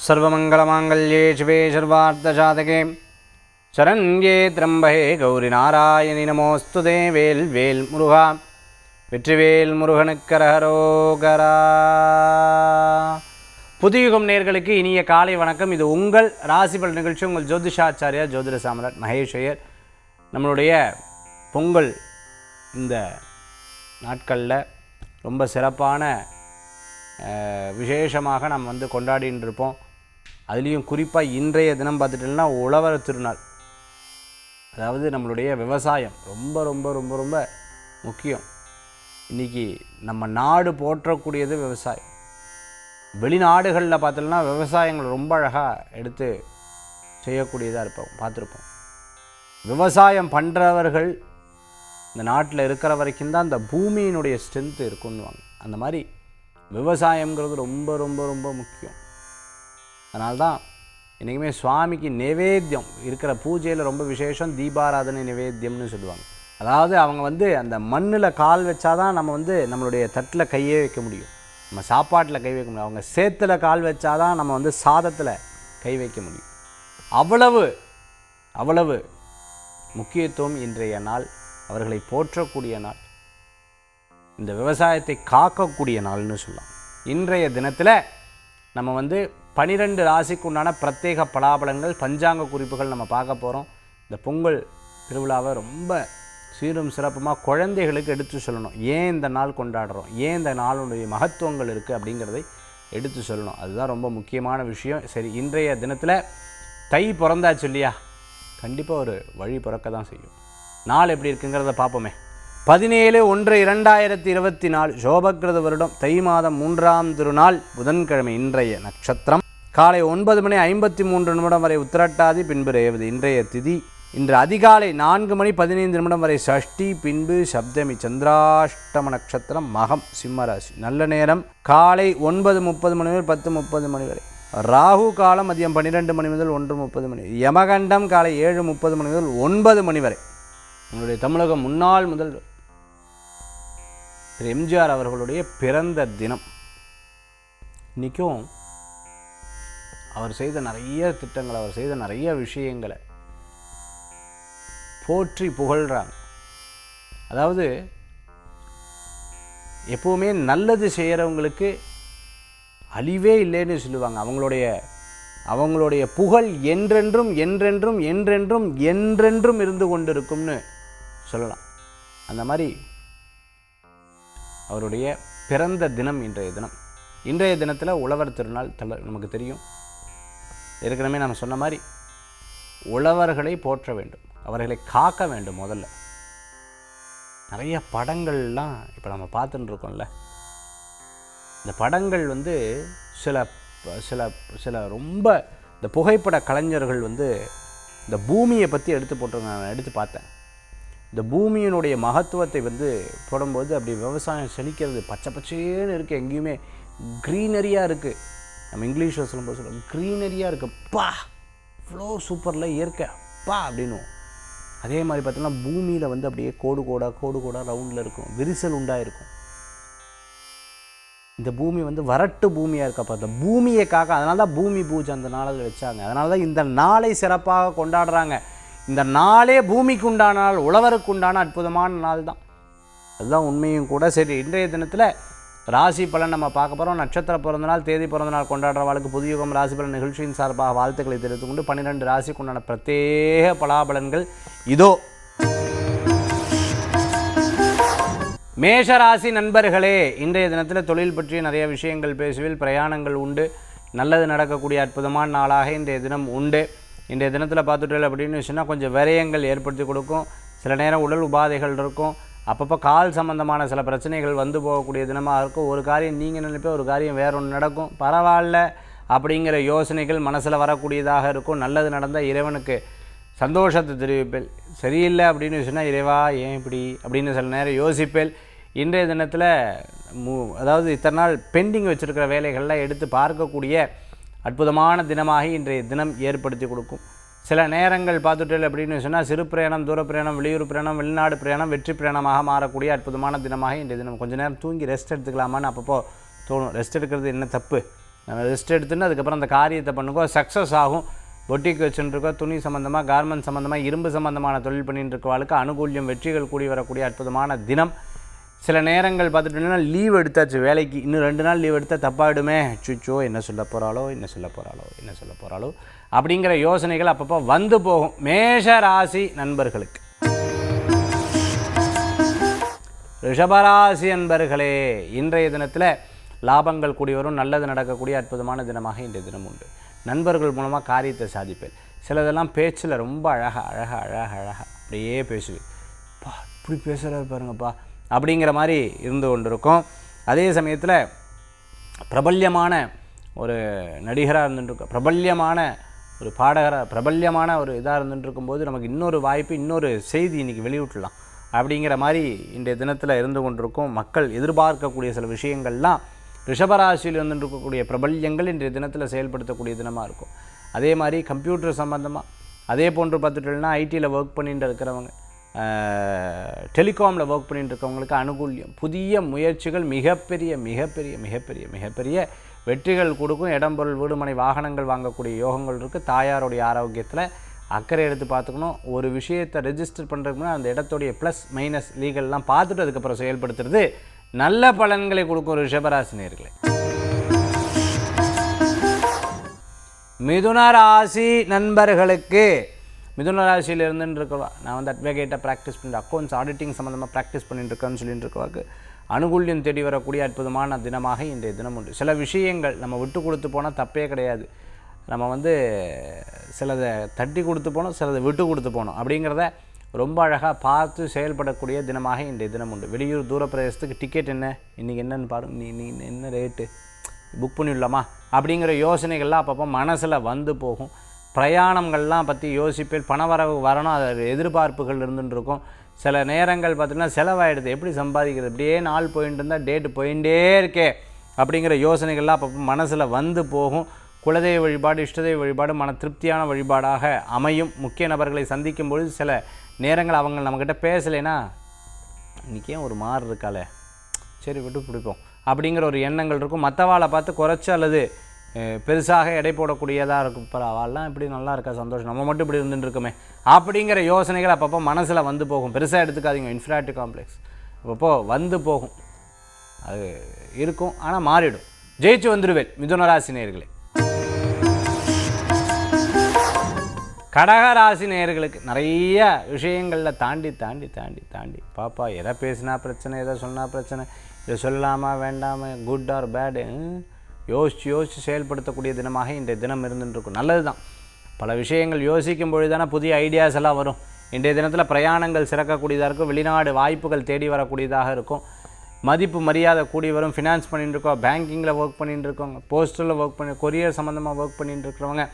सर्वमंगलमांगल्ये शिवे सर्वार्थसाधके शरण्ये त्र्यंबके गौरी नारायणि नमोस्तुते वेल वेल मुरुगा வெற்றிவேல் முருகனுக்கரகரோகரா. புதியுகம் நேயர்களுக்கு இனிய காலை வணக்கம். இது உங்கள் ராசிபல் நிகழ்ச்சி. உங்கள் ஜோதிஷாச்சாரியா ஜோதிட சாம்ராட் மகேஷ் ஐயர். நம்மளுடைய பொங்கல் இந்த நாட்களில் ரொம்ப சிறப்பான விசேஷமாக நம்ம கொண்டாடின்னு இருப்போம். அதுலேயும் குறிப்பாக இன்றைய தினம் பார்த்துட்டோம்னா உழவர் திருநாள். அதாவது நம்மளுடைய விவசாயம் ரொம்ப ரொம்ப ரொம்ப ரொம்ப முக்கியம். இன்றைக்கி நம்ம நாடு போற்றக்கூடியது விவசாயம். வெளிநாடுகளில் பார்த்தோம்னா விவசாயங்கள் ரொம்ப அழகாக எடுத்து செய்யக்கூடியதாக பார்த்துருப்போம். விவசாயம் பண்ணுறவர்கள் இந்த நாட்டில் இருக்கிற வரைக்கும் தான் இந்த பூமியினுடைய ஸ்ட்ரென்த்து இருக்குன்னுவாங்க. அந்த மாதிரி விவசாயங்கிறது ரொம்ப ரொம்ப ரொம்ப முக்கியம். அதனால்தான் என்றைக்குமே சுவாமிக்கு நிவேத்தியம் இருக்கிற பூஜையில் ரொம்ப விசேஷம் தீபாராதனை நிவேத்தியம்னு சொல்லுவாங்க. அதாவது அவங்க அந்த மண்ணில் கால் வச்சாதான் நம்ம நம்மளுடைய தட்டில் கையே வைக்க முடியும், நம்ம சாப்பாட்டில் கை வைக்க முடியும். அவங்க சேத்துல கால் வச்சாதான் நம்ம சாதத்தில் கை வைக்க முடியும். அவ்வளவு அவ்வளவு முக்கியத்துவம் இன்றைய நாள். அவர்களை போற்றக்கூடிய நாள், இந்த விவசாயத்தை காக்கக்கூடிய நாள்னு சொல்லலாம். இன்றைய தினத்தில் நம்ம 12 ராசிக்கு உண்டான பிரத்யேக பலாபலங்கள் பஞ்சாங்க குறிப்புகள் நம்ம பார்க்க போகிறோம். இந்த பொங்கல் திருவிழாவை ரொம்ப சீரும் சிறப்புமாக குழந்தைகளுக்கு எடுத்து சொல்லணும். ஏன் இந்த நாள் கொண்டாடுறோம், ஏன் இந்த நாளுடைய மகத்துவங்கள் இருக்குது அப்படிங்கிறதை எடுத்து சொல்லணும். அதுதான் ரொம்ப முக்கியமான விஷயம். சரி, இன்றைய தினத்தில் தை பிறந்தாச்சு இல்லையா, கண்டிப்பாக ஒரு வழி பிறக்க தான் செய்யும். நாள் எப்படி இருக்குங்கிறத பார்ப்போமே. 17/1/2024 சோபக்கிருத வருடம் தை மாதம் 3ஆம் திருநாள் புதன்கிழமை. இன்றைய நட்சத்திரம் காலை 9:53 வரை உத்திரட்டாதி, பின்பு ரேவதி. இன்றைய திதி இன்று அதிகாலை 4:15 வரை சஷ்டி, பின்பு சப்தமி. சந்திராஷ்டம நட்சத்திரம் மகம், சிம்மராசி. நல்ல நேரம் காலை 9:30 முதல் 10:30 வரை. ராகு காலம் மதியம் 12 முதல் 1:30 யமகண்டம் காலை 7:30 முதல் 9 வரை. நம்முடைய தமிழகம் முன்னாள் முதல்வர் திரு எம்ஜிஆர் அவர்களுடைய பிறந்த தினம். இன்றைக்கும் அவர் செய்த நிறைய திட்டங்கள், அவர் செய்த நிறைய விஷயங்களை போற்றி புகழ்கிறாங்க. அதாவது எப்போவுமே நல்லது செய்கிறவங்களுக்கு அழிவே இல்லைன்னு சொல்லுவாங்க. அவங்களுடைய புகழ் என்றென்றும் என்றென்றும் என்றென்றும் என்றென்றும் இருந்து கொண்டிருக்கும்னு சொல்லலாம். அந்த மாதிரி அவருடைய பிறந்த தினம் இன்றைய தினம். இன்றைய தினத்தில் உழவர் திருநாள் நமக்கு தெரியும். ஏற்கனவே நம்ம சொன்ன மாதிரி உழவர்களை போற்ற வேண்டும், அவர்களை காக்க வேண்டும். முதல்ல நிறைய படங்கள்லாம் இப்போ நம்ம பார்த்துட்டு இருக்கோம்ல. இந்த படங்கள் சில சில சில ரொம்ப இந்த புகைப்பட கலைஞர்கள் இந்த பூமியை பற்றி எடுத்து போட்டிருக்காங்க. நான் எடுத்து பார்த்தேன். இந்த பூமியினுடைய மகத்துவத்தை போடும்போது அப்படி விவசாயம் செழிக்கிறது, பச்சை பச்சேன்னு இருக்குது, எங்கேயுமே க்ரீனரியாக இருக்குது. நம்ம இங்கிலீஷில் சொல்லும்போது க்ரீனரியாக இருக்குது, பா இவ்வளோ சூப்பரில் இயற்கை பா அப்படின்னும். அதே மாதிரி பார்த்தோம்னா பூமியில் அப்படியே கோடு கோடாக ரவுண்டில் இருக்கும், விரிசல் உண்டாயிருக்கும். இந்த பூமி வறட்டு பூமியாக இருக்கப்போ அந்த பூமியை காக்க, அதனால தான் பூமி பூஜை அந்த நாளில் வச்சாங்க. அதனால தான் இந்த நாளை சிறப்பாக கொண்டாடுறாங்க. இந்த நாளே பூமிக்கு உண்டான நாள், உழவருக்கு உண்டான அற்புதமான நாள் தான். அதுதான் உண்மையும் கூட. சரி, இன்றைய தினத்தில் ராசி பலன் நம்ம பார்க்க போகிறோம். நட்சத்திர பிறந்தநாள், தேதி பிறந்தநாள் கொண்டாடுறவாளுக்கு புதியுகம் ராசி பலன் நிகழ்ச்சியின் சார்பாக வாழ்த்துக்களை தெரிவித்துக் கொண்டு 12 ராசிக்கு உண்டான பிரத்யேக பலாபலன்கள் இதோ. மேஷராசி நண்பர்களே, இன்றைய தினத்தில் தொழில் பற்றிய நிறைய விஷயங்கள் பேசுவில், பிரயாணங்கள் உண்டு, நல்லது நடக்கக்கூடிய அற்புதமான நாளாக இன்றைய தினம் உண்டு. இன்றைய தினத்தில் பார்த்துட்டு அப்படின்னு சொன்னால் கொஞ்சம் விரயங்கள் ஏற்படுத்தி கொடுக்கும். சில நேரம் உடல் உபாதைகள் இருக்கும். அப்பப்போ கால் சம்பந்தமான சில பிரச்சனைகள் போகக்கூடிய தினமாக இருக்கும். ஒரு காரியம் நீங்கள் நினைப்பே, ஒரு காரியம் வேற ஒன்று நடக்கும். பரவாயில்ல அப்படிங்கிற யோசனைகள் மனசில் வரக்கூடியதாக இருக்கும். நல்லது நடந்தால் இறைவனுக்கு சந்தோஷத்தை தெரிவிப்பேன். சரியில்லை அப்படின்னு சொன்னால் இறைவா ஏன் இப்படி அப்படின்னு சில நேரம் யோசிப்பேன். இன்றைய தினத்தில் அதாவது இத்தனை நாள் பெண்டிங் வச்சுருக்கிற வேலைகள்லாம் எடுத்து பார்க்கக்கூடிய அற்புதமான தினமாக இன்றைய தினம் ஏற்படுத்தி கொடுக்கும். சில நேரங்கள் பார்த்துட்டல் அப்படின்னு சொன்னால் சிறு பிரயாணம், தூர பிரயாணம், வெளியூர் பிரயாணம், வெளிநாடு பிரயாணம் வெற்றி பிரயாணமாக மாறக்கூடிய அற்புதமான தினமாக இன்றைய தினம். கொஞ்சம் நேரம் தூங்கி ரெஸ்ட் எடுத்துக்கலாமான்னு அப்பப்போ தோணும். ரெஸ்ட் எடுக்கிறது என்ன தப்பு, நம்ம ரெஸ்ட் எடுத்துன்னு அதுக்கப்புறம் அந்த காரியத்தை பண்ணுங்க, சக்ஸஸ் ஆகும். பொட்டிக் வச்சுட்டுருக்கோம், துணி சம்மந்தமாக, கார்மெண்ட் சம்மந்தமாக, இரும்பு சம்மந்தமான தொழில் பண்ணிட்டு இருக்கவாளுக்கு அனுகூல்யம், வெற்றிகள் கூடி வரக்கூடிய அற்புதமான தினம். சில நேரங்கள் பார்த்துட்டோம்னா லீவ் எடுத்தாச்சு வேலைக்கு, இன்னும் 2 நாள் லீவ் எடுத்தால் தப்பாகிடுமே, சுச்சோ என்ன சொல்ல போகிறாளோ அப்படிங்கிற யோசனைகள் அப்பப்போ வந்து போகும். மேஷ ராசி நண்பர்களுக்கு. ரிஷபராசி நண்பர்களே, இன்றைய தினத்தில் லாபங்கள் கூடி வரும், நல்லது நடக்கக்கூடிய அற்புதமான தினமாக இன்றைய தினம் உண்டு. நண்பர்கள் மூலமாக காரியத்தை சாதிப்பேன். சிலதெல்லாம் பேச்சில் ரொம்ப அழகாக அப்படியே பேசுவேன். பா இப்படி பேசுகிறாரு பாருங்கப்பா அப்படிங்கிற மாதிரி இருந்து கொண்டிருக்கும். அதே சமயத்தில் பிரபல்யமான ஒரு நடிகராக இருந்துட்டுருக்கோம், பிரபல்யமான ஒரு பாடகராக, பிரபல்யமான ஒரு இதாக இருந்துட்டுருக்கும்போது நமக்கு இன்னொரு வாய்ப்பு, இன்னொரு செய்தி இன்றைக்கி வெளியிட்டலாம் அப்படிங்கிற மாதிரி இன்றைய தினத்தில் இருந்து கொண்டிருக்கும். மக்கள் எதிர்பார்க்கக்கூடிய சில விஷயங்கள்லாம் ரிஷபராசியில் இருந்துருக்கக்கூடிய பிரபல்யங்கள் இன்றைய தினத்தில் செயல்படுத்தக்கூடிய தினமாக இருக்கும். அதே மாதிரி கம்ப்யூட்டர் சம்மந்தமாக, அதே போன்று பார்த்துட்டோம்னா ஐடியில் ஒர்க் பண்ணிட்டு இருக்கிறவங்க, டெலிகாமில் ஒர்க் பண்ணிட்டு இருக்கவங்களுக்கு அனுகூல்யம், புதிய முயற்சிகள் மிகப்பெரிய வெற்றிகள் கொடுக்கும். இடம்பொருள், வீடுமனை, வாகனங்கள் வாங்கக்கூடிய யோகங்கள் இருக்குது. தாயாருடைய ஆரோக்கியத்தில் அக்கறை எடுத்து பார்த்துக்கணும். ஒரு விஷயத்தை ரெஜிஸ்டர் பண்ணுறதுக்குன்னா அந்த இடத்துடைய ப்ளஸ் மைனஸ் லீகல்லாம் பார்த்துட்டு அதுக்கப்புறம் செயல்படுத்துறது நல்ல பலன்களை கொடுக்கும். ரிஷபராசி நேயர்களே. மிதுன ராசி நண்பர்களுக்கு, மிதுன ராசியில் இருந்துருக்கவா, நான் வந்து அட்வொகேட்டாக ப்ராக்டிஸ் பண்ணிட்டு அக்கௌண்ட்ஸ் ஆடிட்டிங் சம்மந்தமாக ப்ராக்டிஸ் பண்ணிட்டு இருக்கேன்னு சொல்லிட்டு இருக்கவாக்கு அனுகூல்யம் தேடி வரக்கூடிய அற்புதமான தினமாக இன்றைய தினம் உண்டு. சில விஷயங்கள் நம்ம விட்டு கொடுத்து போனால் தப்பே கிடையாது. நம்ம வந்து சிலதை தட்டி கொடுத்து போனோம், சிலதை விட்டு கொடுத்து போனோம் அப்படிங்கிறத ரொம்ப அழகாக பார்த்து செயல்படக்கூடிய தினமாக இன்றைய தினம் உண்டு. வெளியூர் தூர பிரதேசத்துக்கு டிக்கெட் என்ன, இன்றைக்கி என்னென்னு பாருங்க, நீ என்ன ரேட்டு புக் பண்ணிடலாமா அப்படிங்கிற யோசனைகள்லாம் அப்பப்போ மனசில் வந்து போகும். பிரயாணங்கள்லாம் பற்றி யோசிப்பேன். பணவரவு வரணும், அது எதிர்பார்ப்புகள் இருந்துட்டு இருக்கும். சில நேரங்கள் பார்த்திங்கன்னா செலவாயிடுது, எப்படி சம்பாதிக்கிறது, இப்படியே நாள் போயிட்டு இருந்தால் டேட்டு போயிட்டே இருக்கே அப்படிங்கிற யோசனைகள்லாம் அப்பப்போ மனசில் வந்து போகும். குலதெய்வ வழிபாடு, இஷ்டதெய்வ வழிபாடு மன திருப்தியான வழிபாடாக அமையும். முக்கிய நபர்களை சந்திக்கும் பொழுது சில நேரங்கள் அவங்க நம்மக்கிட்ட பேசலைன்னா, இன்றைக்கே ஒரு மாறு இருக்காளே, சரி விட்டு பிடிப்போம் அப்படிங்கிற ஒரு எண்ணங்கள் இருக்கும். மற்றவாளை பார்த்து குறைச்சி அல்லது பெருசாக எடை போடக்கூடியதாக இருக்கும். இப்போ அவள்லாம் இப்படி நல்லா இருக்கா, சந்தோஷம், நம்ம மட்டும் இப்படி இருந்துட்டு இருக்குமே அப்படிங்கிற யோசனைகள் அப்பப்போ மனசில் வந்து போகும். பெருசாக எடுத்துக்காதீங்க, இன்ஃபீரியாரிட்டி காம்ப்ளெக்ஸ் அப்பப்போ வந்து போகும். அது இருக்கும், ஆனால் மாறிடும். ஜெயிச்சு வந்துடுவேன் மிதுன ராசி நேயர்களே. கடகராசி நேயர்களுக்கு நிறைய விஷயங்களில் தாண்டி பாப்பா எதை பேசினா பிரச்சனை, எதை சொன்னால் பிரச்சனை, இதை சொல்லலாமா வேண்டாமா, குட் ஆர் பேடு யோசித்து செயல்படுத்தக்கூடிய தினமாக இன்றைய தினம் இருந்துருக்கும். நல்லது தான். பல விஷயங்கள் யோசிக்கும் பொழுது தானே புதிய ஐடியாஸ் எல்லாம் வரும். இன்றைய தினத்தில் பிரயாணங்கள் சிறக்கக்கூடியதாக இருக்கும். வெளிநாடு வாய்ப்புகள் தேடி வரக்கூடியதாக இருக்கும். மதிப்பு மரியாதை கூடி வரும். ஃபினான்ஸ் பண்ணிட்டு இருக்கோம், பேங்கிங்கில் ஒர்க் பண்ணிட்டு இருக்கவங்க, போஸ்டலில் ஒர்க் பண்ணி, கொரியர் சம்மந்தமாக ஒர்க் பண்ணிட்டு இருக்கிறவங்க,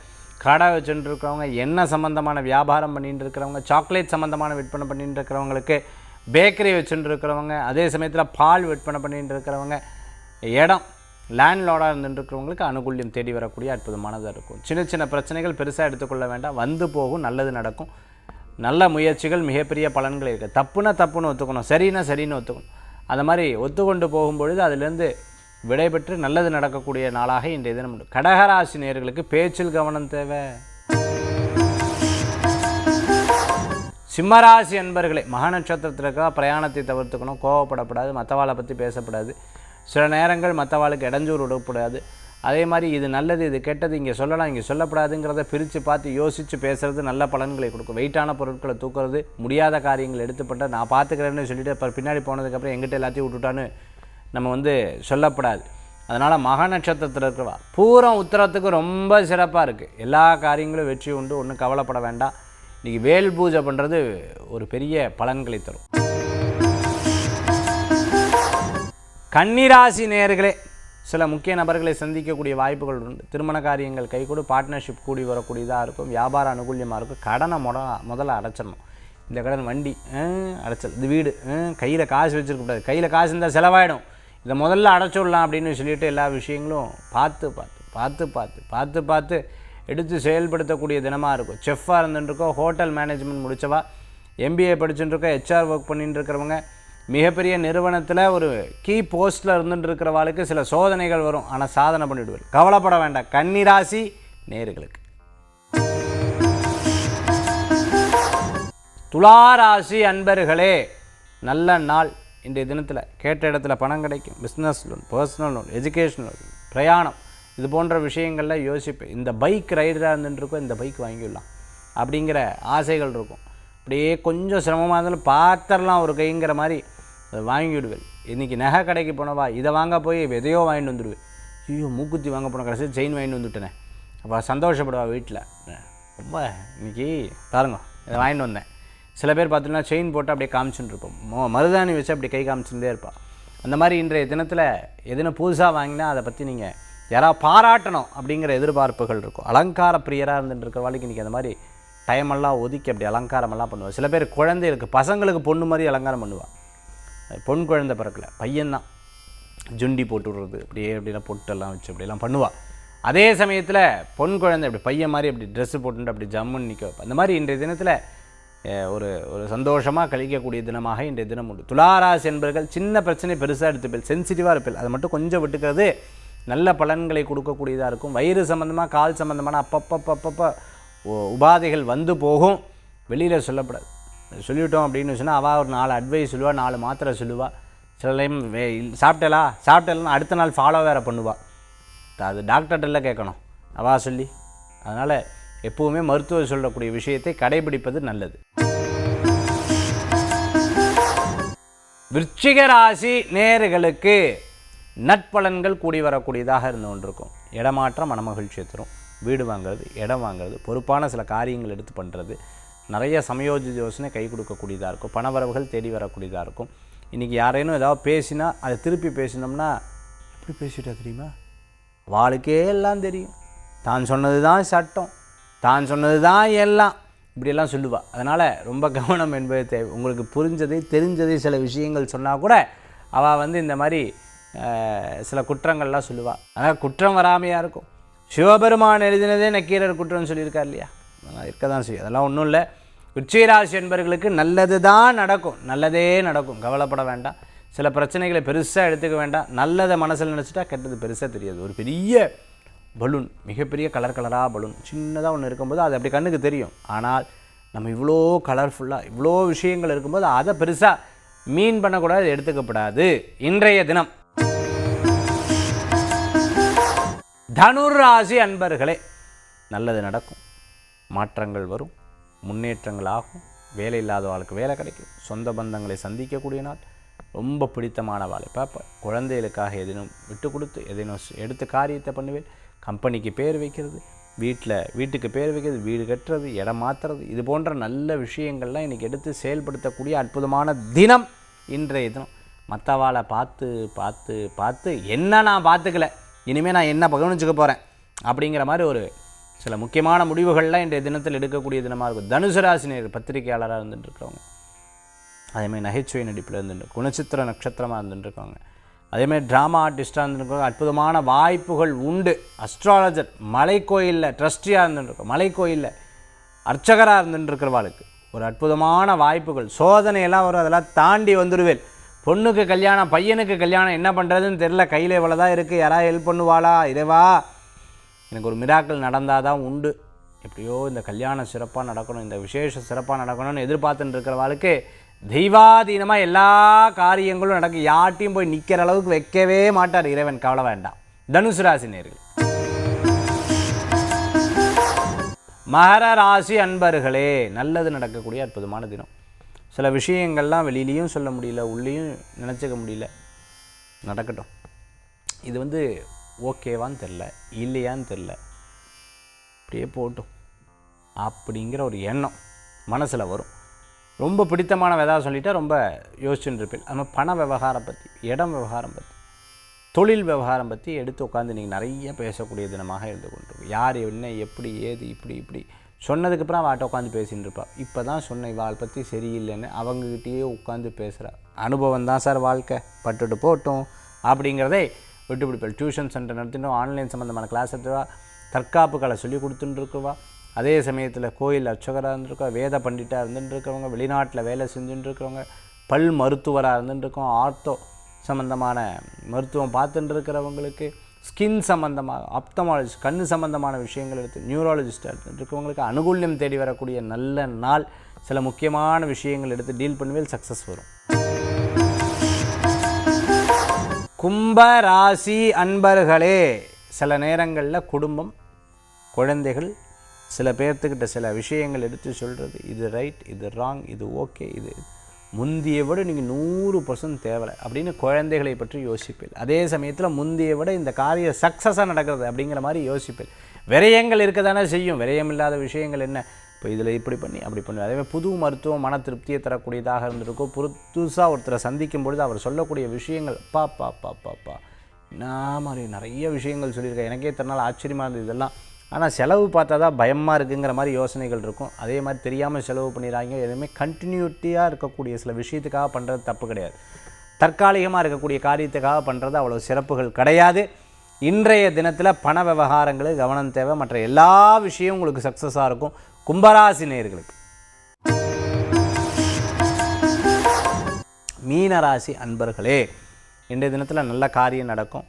கடை வச்சுட்டு இருக்கிறவங்க, எண்ணெய் சம்மந்தமான வியாபாரம் பண்ணிட்டு இருக்கிறவங்க, சாக்லேட் சம்மந்தமான விற்பனை பண்ணிட்டு இருக்கிறவங்களுக்கு, பேக்கரி வச்சுட்டு இருக்கிறவங்க, அதே சமயத்தில் பால் விற்பனை பண்ணிட்டு இருக்கிறவங்க, இடம் லேண்ட்லார்டாக இருந்துட்டு இருக்கிறவங்களுக்கு அனுகூல்யம் தேடி வரக்கூடிய அற்புதமானதாக இருக்கும். சின்ன சின்ன பிரச்சனைகள் பெருசாக எடுத்துக்கொள்ள வேண்டாம், வந்து போகும், நல்லது நடக்கும். நல்ல முயற்சிகள் மிகப்பெரிய பலன்கள் இருக்குது. தப்புன்னு ஒத்துக்கணும், சரின்னு ஒத்துக்கணும். அந்த மாதிரி ஒத்துக்கொண்டு போகும்பொழுது அதிலேருந்து விடைபெற்று நல்லது நடக்கக்கூடிய நாளாக இன்றைய தினம் உண்டு. கடகராசி நேயர்களுக்கு பேச்சில் கவனம் தேவை. சிம்மராசி அன்பர்களே, மக நட்சத்திரத்திற்காக பிரயாணத்தை தவிர்த்துக்கணும். கோவப்படக்கூடாது, மற்றவாளை பற்றி பேசப்படாது. சில நேரங்கள் மற்றவாளுக்கு இடைஞ்சூர் விடக்கூடாது. அதே மாதிரி இது நல்லது, இது கெட்டது, இங்கே சொல்லலாம், இங்கே சொல்லப்படாதுங்கிறத பிரித்து பார்த்து யோசித்து பேசுகிறது நல்ல பலன்களை கொடுக்கும். வெயிட்டான பொருட்களை தூக்குறது, முடியாத காரியங்கள் எடுத்துப்பட்ட நான் பார்த்துக்கிறேன்னு சொல்லிவிட்டு அப்புறம் பின்னாடி போனதுக்கப்புறம் எங்கிட்ட எல்லாத்தையும் விட்டுட்டான்னு நம்ம வந்து சொல்லப்படாது. அதனால் மக நட்சத்திரத்தில் இருக்கிறவா பூரம் உத்தரத்துக்கு ரொம்ப சிறப்பாக இருக்குது. எல்லா காரியங்களும் வெற்றி உண்டு, ஒன்றும் கவலைப்பட வேண்டாம். இன்றைக்கி வேல் பூஜை பண்ணுறது ஒரு பெரிய பலன்களை தரும். கன்னிராசி நேயர்களே, சில முக்கிய நபர்களை சந்திக்கக்கூடிய வாய்ப்புகள் உண்டு. திருமண காரியங்கள் கைகூடு, பார்ட்னர்ஷிப் கூடி வரக்கூடியதாக இருக்கும். வியாபார அனுகூல்யமாக இருக்கும். கடனை முதல்ல அடைச்சிடணும். இந்த கடன் வண்டி அடைச்சல், இது வீடு, கையில் காசு வச்சுருக்கக்கூடாது, கையில் காசு இருந்தால் செலவாயிடும், இதை முதல்ல அடைச்சிடலாம் அப்படின்னு சொல்லிட்டு எல்லா விஷயங்களும் பார்த்து எடுத்து செயல்படுத்தக்கூடிய தினமாக இருக்கும். செஃப்பாக இருந்துட்டுருக்கோம், ஹோட்டல் மேனேஜ்மெண்ட் முடித்தவா, MBA படிச்சுட்டுருக்கோம், HR ஒர்க் பண்ணிட்டு இருக்கிறவங்க, மிகப்பெரிய நிறுவனத்தில் ஒரு கீ போஸ்ட்டில் இருந்துட்டு இருக்கிறவாளுக்கு சில சோதனைகள் வரும், ஆனால் சாதனை பண்ணிவிடுவார். கவலைப்பட வேண்டாம் கன்னிராசி நேயர்களுக்கு. துளாராசி அன்பர்களே, நல்ல நாள். இன்றைய தினத்தில் கேட்ட இடத்துல பணம் கிடைக்கும். Business loan, personal loan, education loan, பிரயாணம், இது போன்ற விஷயங்களில் யோசிப்பேன். இந்த பைக் ரைடராக இருந்துட்டுருக்கோம், இந்த பைக் வாங்கிடலாம் அப்படிங்கிற ஆசைகள் இருக்கும். அப்படியே கொஞ்சம் சிரமமாக இருந்தாலும் பார்த்துடலாம் ஒரு கைங்கிற மாதிரி அதை வாங்கிவிடுவேன். இன்றைக்கி நகை கடைக்கு போனவா இதை வாங்க போய் எதையோ வாங்கிட்டு வந்துடுவேன். ஐயோ மூக்குத்தி வாங்க போன கடைசி செயின் வாங்கிட்டு வந்துவிட்டேனே, அப்போ சந்தோஷப்படுவா வீட்டில். ரொம்ப இன்றைக்கி பாருங்க இதை வாங்கிட்டு வந்தேன். சில பேர் பார்த்தீங்கன்னா செயின் போட்டு அப்படியே காமிச்சுட்டு இருப்போம், மருதாணி வச்சு அப்படி கை காமிச்சுட்டே இருப்பாள். அந்த மாதிரி இன்றைய தினத்தில் எதுனா புதுசாக வாங்கினா அதை பற்றி நீங்கள் யாராவது பாராட்டணும் அப்படிங்கிற எதிர்பார்ப்புகள் இருக்கும். அலங்கார பிரியராக இருந்துட்டு இருக்கிற வாழ்க்கை இன்றைக்கி அந்த மாதிரி டைமெல்லாம் ஒதுக்கி அப்படி அலங்காரமெல்லாம் பண்ணுவாள். சில பேர் குழந்தைகளுக்கு பசங்களுக்கு பொண்ணு மாதிரி அலங்காரம் பண்ணுவாள். பொன் குழந்தை பிறக்கல, பையன்தான் ஜுண்டி போட்டு விடுறது, அப்படியே அப்படிலாம் பொட்டெல்லாம் வச்சு அப்படிலாம் பண்ணுவாள். அதே சமயத்தில் பொன் குழந்தை அப்படி பையன் மாதிரி அப்படி ட்ரெஸ்ஸு போட்டுட்டு அப்படி ஜம்முன்னு நிற்க வைப்பேன். அந்த மாதிரி இன்றைய தினத்தில் ஒரு சந்தோஷமாக கழிக்கக்கூடிய தினமாக இன்றைய தினம் உண்டு. துளாராசி என்பர்கள் சின்ன பிரச்சனை பெருசாக எடுத்துப்பேன், சென்சிட்டிவாக இருப்பேன், அதை மட்டும் கொஞ்சம் விட்டுக்கிறது நல்ல பலன்களை கொடுக்கக்கூடியதாக இருக்கும். வயிறு சம்மந்தமாக கால் சம்மந்தமான அப்பப்போ உபாதைகள் வந்து போகும், வெளியில் சொல்லப்படாது. சொல்லிவிட்டோம் அப்படின்னு சொன்னால் அவள் ஒரு 4 அட்வைஸ் சொல்லுவாள், 4 மாத்திரை சொல்லுவாள். சில டைம் சாப்பிட்டேலாம் அடுத்த நாள் ஃபாலோ வேறு பண்ணுவாள். அது டாக்டர்கிட்ட கேட்கணும் அவள் சொல்லி. அதனால் எப்போவுமே மருத்துவர் சொல்லக்கூடிய விஷயத்தை கடைபிடிப்பது நல்லது. விருச்சிக ராசி நேயர்களுக்கு நட்பலன்கள் கூடி வரக்கூடியதாக இருந்து கொண்டிருக்கும். இடமாற்றம் மனமகிழ்ச்சியை தரும். வீடு வாங்கிறது, இடம் வாங்கிறது, பொறுப்பான சில காரியங்கள் எடுத்து பண்ணுறது, நிறைய சமயோஜித யோசனை கை கொடுக்கக்கூடியதாக இருக்கும். பணவரவுகள் தேடி வரக்கூடியதாக இருக்கும். இன்றைக்கி யாரேனும் ஏதாவது பேசினா அதை திருப்பி பேசினோம்னா எப்படி பேசிட்டா தெரியுமா, வாளுக்கே எல்லாம் தெரியும், தான் சொன்னது தான் சட்டம், தான் சொன்னது தான் எல்லாம், இப்படியெல்லாம் சொல்லுவாள். அதனால் ரொம்ப கவனம் என்பது தேவை. உங்களுக்கு புரிஞ்சதை தெரிஞ்சதை சில விஷயங்கள் சொன்னால் கூட அவள் இந்த மாதிரி சில குற்றங்கள்லாம் சொல்லுவாள். அதனால் குற்றம் வராமையாக இருக்கும். சிவபெருமான் எழுதினதே நக்கீரர் குற்றம்னு சொல்லியிருக்கார் இல்லையா, இருக்க தான் செய்யும். அதெல்லாம் ஒன்றும் இல்லை. விருச்சிகராசி என்பவர்களுக்கு நல்லது தான் நடக்கும், நல்லதே நடக்கும், கவலைப்பட வேண்டாம். சில பிரச்சனைகளை பெருசாக எடுத்துக்க வேண்டாம். நல்லதை மனசில் நினச்சிட்டா கெட்டது பெருசாக தெரியாது. ஒரு பெரிய பலூன், மிகப்பெரிய கலராக பலூன் சின்னதாக ஒன்று இருக்கும்போது அது அப்படி கண்ணுக்கு தெரியும். ஆனால் நம்ம இவ்வளோ கலர்ஃபுல்லாக இவ்வளோ விஷயங்கள் இருக்கும்போது அதை பெருசாக மீன் பண்ணக்கூடாது, எடுத்துக்கப்படாது. இன்றைய தினம் தனுராசி அன்பர்களே, நல்லது நடக்கும், மாற்றங்கள் வரும், முன்னேற்றங்கள் ஆகும். வேலை இல்லாதவாளுக்கு வேலை கிடைக்கும். சொந்த பந்தங்களை சந்திக்கக்கூடிய நாள். ரொம்ப பிடித்தமான வாழை பார்ப்பேன். குழந்தைகளுக்காக எதனும் விட்டு கொடுத்து எதனும் எடுத்து காரியத்தை பண்ணுவேன். கம்பெனிக்கு பேர் வைக்கிறது, வீட்டுக்கு பேர் வைக்கிறது, வீடு கட்டுறது, இடம் மாற்றுறது, இது போன்ற நல்ல விஷயங்கள்லாம் இன்றைக்கி எடுத்து செயல்படுத்தக்கூடிய அற்புதமான தினம் இன்றைய தினம். மற்றவாளை பார்த்து என்ன நான் பார்த்துக்கல, இனிமேல் நான் என்ன கவனிச்சுக்க போகிறேன் அப்படிங்கிற மாதிரி ஒரு சில முக்கியமான முடிவுகள்லாம் இன்றைய தினத்தில் எடுக்கக்கூடிய தினமாக இருக்கும். தனுசு ராசினியர் பத்திரிகையாளராக இருந்துட்டுருக்கவங்க, அதேமாதிரி நகைச்சுவை நடிப்பில் இருந்துட்டு குணச்சித்திர நட்சத்திரமாக இருந்துட்டுருக்கவங்க, அதேமாதிரி ட்ராமா ஆர்டிஸ்டாக இருந்துருக்கவங்க, அற்புதமான வாய்ப்புகள் உண்டு. அஸ்ட்ராலஜர், மலைக்கோயிலில் ட்ரஸ்டியாக இருந்துட்டுருக்கோம், மலைக்கோயிலில் அர்ச்சகராக இருந்துட்டுருக்கிறவாளுக்கு ஒரு அற்புதமான வாய்ப்புகள். சோதனையெல்லாம் வரும், அதெல்லாம் தாண்டி வந்துடுவேன். பொண்ணுக்கு கல்யாணம், பையனுக்கு கல்யாணம், என்ன பண்ணுறதுன்னு தெரில, கையில் இவ்வளோ தான் இருக்குது, யாராவது ஹெல்ப் பண்ணுவாளா, இறைவா எனக்கு ஒரு மிராக்கள் நடந்தால் தான் உண்டு. எப்படியோ இந்த கல்யாணம் சிறப்பாக நடக்கணும், இந்த விசேஷம் சிறப்பாக நடக்கணும்னு எதிர்பார்த்துட்டு இருக்கிறவாளுக்கு தெய்வாதீனமாக எல்லா காரியங்களும் நடக்கும். யார்ட்டையும் போய் நிற்கிற அளவுக்கு வைக்கவே மாட்டார் இறைவன், கவலை வேண்டாம். தனுசு ராசி நேயர்கள். மகர ராசி அன்பர்களே, நல்லது நடக்கக்கூடிய அற்புதமான தினம். சில விஷயங்கள்லாம் வெளியிலையும் சொல்ல முடியல, உள்ளேயும் நினச்சிக்க முடியல, நடக்கட்டும். இது ஓகேவான்னு தெரில, இல்லையான்னு தெரில, அப்படியே போட்டும் அப்படிங்கிற ஒரு எண்ணம் மனசில் வரும். ரொம்ப பிடித்தமான வேதாக சொல்லிவிட்டு ரொம்ப யோசிச்சுட்டு இருப்பேன். நம்ம பண விவகாரம் பற்றி, இடம் விவகாரம் பற்றி, தொழில் விவகாரம் பற்றி எடுத்து உட்காந்து நீங்கள் நிறைய பேசக்கூடிய தினமாக இருந்து கொண்டிருக்கும். யார் என்ன எப்படி ஏது இப்படி சொன்னதுக்கப்புறம் அவட்ட உட்காந்து பேசிகிட்டு இருப்பாள். இப்போ தான் சொன்ன இவாள் பற்றி சரியில்லைன்னு அவங்ககிட்டயே உட்காந்து பேசுகிறா. அனுபவம் தான் சார் வாழ்க்கை, பட்டுட்டு போட்டோம் அப்படிங்கிறதே விட்டு பிடிப்பேன். டியூஷன் சென்டர் நடத்திட்டோம், ஆன்லைன் சம்மந்தமான கிளாஸ் எடுத்துவா, தற்காப்பு கலை சொல்லி கொடுத்துட்டுருக்குவா. அதே சமயத்தில் கோயில் அர்ச்சகராக இருந்துருக்கா, வேத பண்டிட்டாக இருந்துட்டுருக்கவங்க, வெளிநாட்டில் வேலை செஞ்சுட்டுருக்கிறவங்க, பல் மருத்துவராக இருந்துட்டுருக்கோம், ஆர்த்தோ சம்மந்தமான மருத்துவம் பார்த்துட்டு இருக்கிறவங்களுக்கு, ஸ்கின் சம்மந்தமாக ஆப்தமாலஜிஸ்ட் கண் சம்மந்தமான விஷயங்கள் எடுத்து நியூராலஜிஸ்டாக எடுத்துகிட்டு இருக்கவங்களுக்கு அனுகூல்யம் தேடி வரக்கூடிய நல்ல நாள். சில முக்கியமான விஷயங்கள் எடுத்து டீல் பண்ணுவேல், சக்ஸஸ் வரும். கும்ப ராசி அன்பர்களே, சில நேரங்களில் குடும்பம், குழந்தைகள், சில பேர்த்துக்கிட்ட சில விஷயங்கள் எடுத்து சொல்கிறது, இது ரைட், இது ராங், இது ஓகே, இது முந்தியை விட நீங்கள் 100% தேவை அப்படின்னு குழந்தைகளை பற்றி யோசிப்பேன். அதே சமயத்தில் முந்தியை விட இந்த காரியம் சக்ஸஸாக நடக்கிறது அப்படிங்கிற மாதிரி யோசிப்பேன். விரயங்கள் இருக்க தானே செய்யும், விரயம் இல்லாத விஷயங்கள் என்ன, இப்போ இதில் இப்படி பண்ணி அப்படி பண்ணி. அதேமாதிரி புது மருத்துவம் மன திருப்தியை தரக்கூடியதாக இருந்திருக்கும். புதுசாக ஒருத்தரை சந்திக்கும் பொழுது அவர் சொல்லக்கூடிய விஷயங்கள் பாப்பா என்ன மாதிரி நிறைய விஷயங்கள் சொல்லியிருக்கேன். எனக்கே தன்னால் ஆச்சரியமாக இருந்தது இதெல்லாம். ஆனால் செலவு பார்த்தா தான் பயமாக இருக்குங்கிற மாதிரி யோசனைகள் இருக்கும். அதே மாதிரி தெரியாமல் செலவு பண்ணிடுறாங்க. எதுவுமே கண்டினியூட்டியாக இருக்கக்கூடிய சில விஷயத்துக்காக பண்ணுறது தப்பு கிடையாது. தற்காலிகமாக இருக்கக்கூடிய காரியத்துக்காக பண்ணுறது அவ்வளோ சிறப்புகள் கிடையாது. இன்றைய தினத்தில் பண விவகாரங்களுக்கு கவனம் தேவை. மற்ற எல்லா விஷயமும் உங்களுக்கு சக்ஸஸாக இருக்கும். கும்பராசி நேயர்களுக்கு. மீனராசி அன்பர்களே, இன்றைய தினத்தில் நல்ல காரியம் நடக்கும்,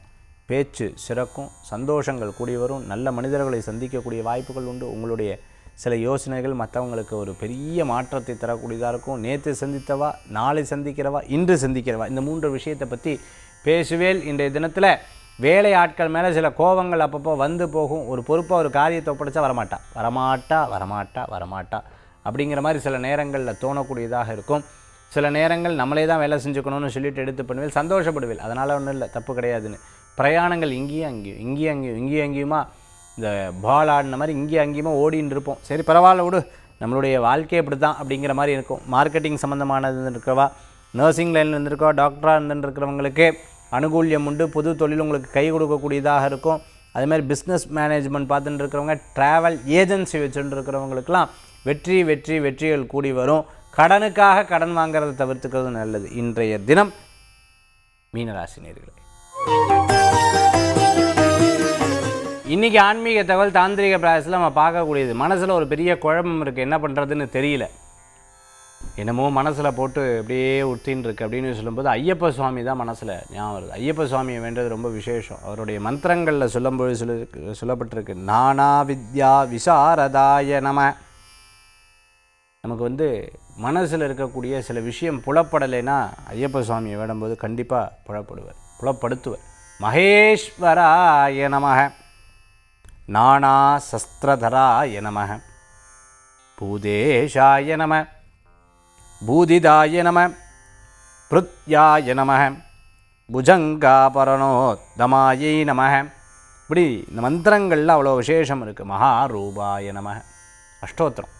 பேச்சு சிறக்கும், சந்தோஷங்கள் கூடி வரும், நல்ல மனிதர்களை சந்திக்கக்கூடிய வாய்ப்புகள் உண்டு. உங்களுடைய சில யோசனைகள் மற்றவங்களுக்கு ஒரு பெரிய மாற்றத்தை தரக்கூடியதாக இருக்கும். நேற்று சந்தித்தவா, நாளை சந்திக்கிறவா, இன்று சந்திக்கிறவா, இந்த 3 விஷயத்தை பற்றி பேசுவேல். இன்றைய தினத்தில் வேலை ஆட்கள் மேலே சில கோபங்கள் அப்பப்போ வந்து போகும். ஒரு பொறுப்பாக ஒரு காரியத்தை ஒப்படைச்சா வரமாட்டா அப்படிங்கிற மாதிரி சில நேரங்களில் தோணக்கூடியதாக இருக்கும். சில நேரங்கள் நம்மளே தான் வேலை செஞ்சுக்கணும்னு சொல்லிட்டு எடுத்து பண்ணுவேன், சந்தோஷப்படுவேன். அதனால் ஒன்றும் இல்லை, தப்பு கிடையாதுன்னு. பிரயாணங்கள் இங்கேயும் அங்கேயுமா இந்த பால் ஆடின மாதிரி இங்கேயும் அங்கேயுமா ஓடின்னு இருப்போம். சரி பரவாயில்ல விடு, நம்மளுடைய வாழ்க்கை அப்படி தான் அப்படிங்கிற மாதிரி இருக்கும். மார்க்கெட்டிங் சம்மந்தமானது இருக்கவா, நர்சிங் லைனில் இருந்திருக்கவா, டாக்டராக இருந்துருக்கிறவங்களுக்கு அனுகூல்யம் உண்டு. புது தொழில் உங்களுக்கு கை கொடுக்கக்கூடியதாக இருக்கும். அதேமாதிரி பிஸ்னஸ் மேனேஜ்மெண்ட் பார்த்துட்டு இருக்கிறவங்க, ட்ராவல் ஏஜென்சி வச்சுட்டு இருக்கிறவங்களுக்கெல்லாம் வெற்றிகள் கூடி வரும். கடனுக்காக கடன் வாங்கிறத தவிர்த்துக்கிறது நல்லது. இன்றைய தினம் மீனராசி நேயர்களே. இன்றைக்கி ஆன்மீக தகவல் தாந்திரிக பிராயசத்தில் நம்ம பார்க்கக்கூடியது. மனசில் ஒரு பெரிய குழப்பம் இருக்குது, என்ன பண்ணுறதுன்னு தெரியல, என்னமோ மனசில் போட்டு அப்படியே உறுத்தின்னு இருக்குது அப்படின்னு சொல்லும்போது ஐயப்ப சுவாமி தான் மனசில் ஞாபகம் வருது. ஐயப்ப சுவாமியை வேண்டது ரொம்ப விசேஷம். அவருடைய மந்திரங்களில் சொல்லும்போது சொல்லப்பட்டிருக்கு, நானா வித்யா விசாரதாய நம. நமக்கு மனசில் இருக்கக்கூடிய சில விஷயம் புலப்படலைன்னா ஐயப்ப சுவாமியை வேடும்போது கண்டிப்பாக புலப்படுத்துவர். மகேஸ்வராய நமக, நானா சஸ்திரதராய நமக, பூதேஷாய நம, பூதிதாய நம, பிருத்யாய நம, புஜங்காபரணோத்தமாயை நம. இப்படி இந்த மந்திரங்களில் அவ்வளோ விசேஷம் இருக்குது. மகாரூபாய நம அஷ்டோத்திரம்,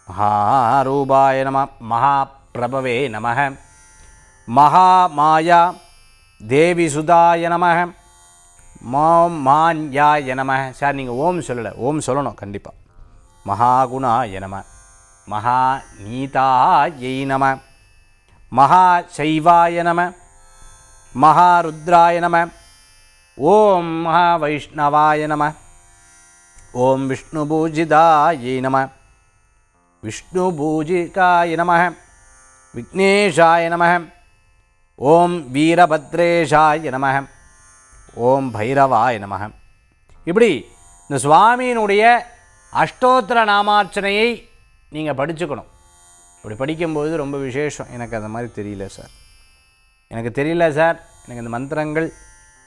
மகாரூபாய நம, மகாபிரபவே நம, மகாமாயா தேவி சுதாய நம, மான்யாய நம. சார் நீங்கள் ஓம் சொல்லலை, ஓம் சொல்லணும் கண்டிப்பாக. மகாகுணாய நம, மகாநீதாயை நம, மகாசைவாய நம, மகாருத்ராய நம, ஓம் மகாவைஷ்ணவாய நம, ஓம் விஷ்ணுபூஜிதாயை நம, விஷ்ணுபூஜிகாய நம, விக்னேஷாய நம, ஓம் வீரபத்ரேஷாய நம, ஓம் பைரவாய நம. இப்படி இந்த சுவாமியினுடைய அஷ்டோத்திர நாமார்ச்சனையை நீங்கள் படிச்சுக்கணும். அப்படி படிக்கும்போது ரொம்ப விசேஷம். எனக்கு அந்த மாதிரி தெரியல சார், எனக்கு இந்த மந்திரங்கள்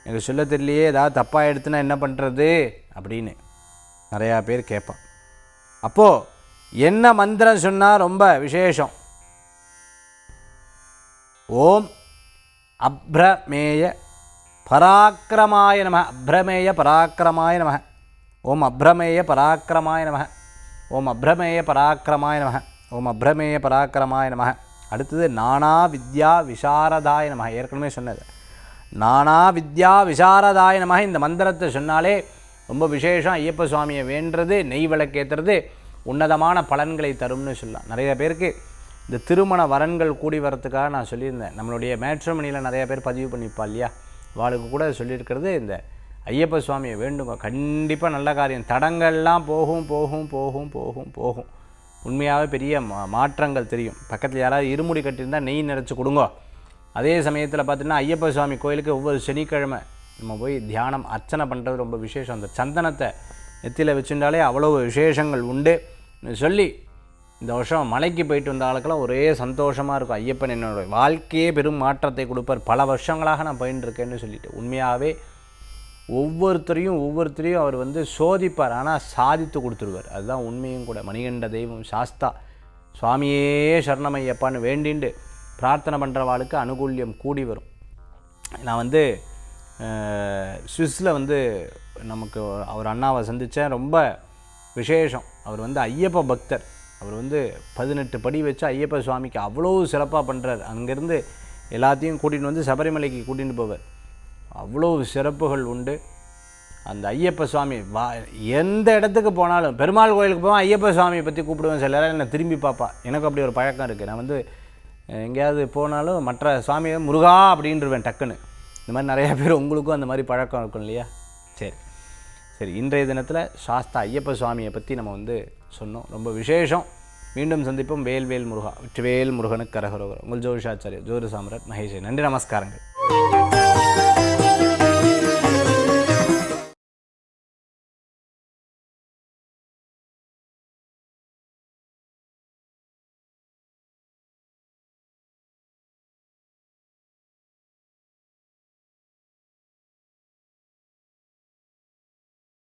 எனக்கு சொல்ல தெரியலையே, ஏதாவது தப்பாக எடுத்துனா என்ன பண்ணுறது அப்படின்னு நிறையா பேர் கேட்பான். அப்போது என்ன மந்திரம் சொன்னால் ரொம்ப விசேஷம்? ஓம் அப்ரமேய பராக்கிரமாய நம, அப்ரமேய பராக்கிரமாய நம, ஓம் அப்ரமேய பராக்கிரமாய நம, ஓம் அப்ரமேய பராக்கிரமாய நம, ஓம் அப்ரமேய பராக்கிரமாய நம. அடுத்தது நானா வித்யா விசாரதாய நம. ஏற்கனவே சொன்னது நானா வித்யா விசாரதாய நம. இந்த மந்திரத்தை சொன்னாலே ரொம்ப விசேஷம். ஐயப்ப சுவாமியை வேண்டுறது, நெய் விளக்கேற்றுறது உன்னதமான பலன்களை தரும்னு சொல்லலாம். நிறைய பேருக்கு இந்த திருமண வரன்கள் கூடி வரத்துக்காக நான் சொல்லியிருந்தேன். நம்மளுடைய மேட்ரிமோனியில் நிறைய பேர் பதிவு பண்ணிப்பா இல்லையா, அவளுக்கு கூட சொல்லியிருக்கிறது இந்த ஐயப்ப சுவாமியை வேண்டுங்க, கண்டிப்பாக நல்ல காரியம், தடங்கள்லாம் போகும் போகும் போகும் போகும் போகும். உண்மையாகவே பெரிய மாற்றங்கள் தெரியும். பக்கத்தில் யாராவது இருமுடி கட்டியிருந்தால் நெய் நிறச்சி கொடுங்கோ. அதே சமயத்தில் பார்த்திங்கன்னா ஐயப்ப சுவாமி கோயிலுக்கு ஒவ்வொரு சனிக்கிழமை நம்ம போய் தியானம் அர்ச்சனை பண்ணுறது ரொம்ப விசேஷம். அந்த சந்தனத்தை நெத்தியில் வச்சுட்டாலே அவ்வளோ விசேஷங்கள் உண்டு சொல்லி இந்த வருஷம் மலைக்கு போயிட்டு வந்த ஆளுக்கெல்லாம் ஒரே சந்தோஷமாக இருக்கும். ஐயப்பன் என்னோட வாழ்க்கையே பெரும் மாற்றத்தை கொடுப்பார், பல வருஷங்களாக நான் போயின்னு சொல்லிட்டு உண்மையாகவே ஒவ்வொருத்தரையும் அவர் வந்து சோதிப்பார், ஆனால் சாதித்து கொடுத்துருவார். அதுதான் உண்மையும் கூட. மணிகண்ட தெய்வம் சாஸ்தா சுவாமியே சரணமையப்பான்னு வேண்டிண்டு பிரார்த்தனை பண்ணுறவாளுக்கு அனுகூல்யம் கூடி வரும். நான் வந்து சுவிஸில் வந்து நமக்கு அவர் அண்ணாவை சந்தித்தேன். ரொம்ப விசேஷம். அவர் வந்து ஐயப்ப பக்தர். அவர் வந்து 18 படி வச்சு ஐயப்ப சுவாமிக்கு அவ்வளோ சிறப்பாக பண்ணுறார். அங்கேருந்து எல்லாத்தையும் கூட்டிகிட்டு வந்து சபரிமலைக்கு கூட்டிகிட்டு போவார். அவ்வளோ சிறப்புகள் உண்டு. அந்த ஐயப்ப சுவாமி எந்த இடத்துக்கு போனாலும், பெருமாள் கோயிலுக்கு போவேன் ஐயப்ப சுவாமியை பற்றி கூப்பிடுவேன். சில நேரம் என்னை திரும்பி பார்ப்பா. எனக்கு அப்படி ஒரு பழக்கம் இருக்குது. நான் வந்து எங்கேயாவது போனாலும் மற்ற சுவாமியை முருகா அப்படின்ட்டுருவேன் டக்குன்னு. இந்த மாதிரி நிறையா பேர் உங்களுக்கும் அந்த மாதிரி பழக்கம் இருக்கும் இல்லையா? சரி இன்றைய தினத்தில் சாஸ்தா ஐயப்ப சுவாமியை பற்றி நம்ம வந்து சொன்னோம். ரொம்ப விசேஷம். மீண்டும் சந்திப்போம். வேல் முருகா வெற்றிவேல் முருகனுக்கு கரகரோகர். உங்கள் ஜோதிஷாச்சாரியர் ஜோதிட சாம்ராட் மகேஷ். நன்றி, நமஸ்காரங்கள்.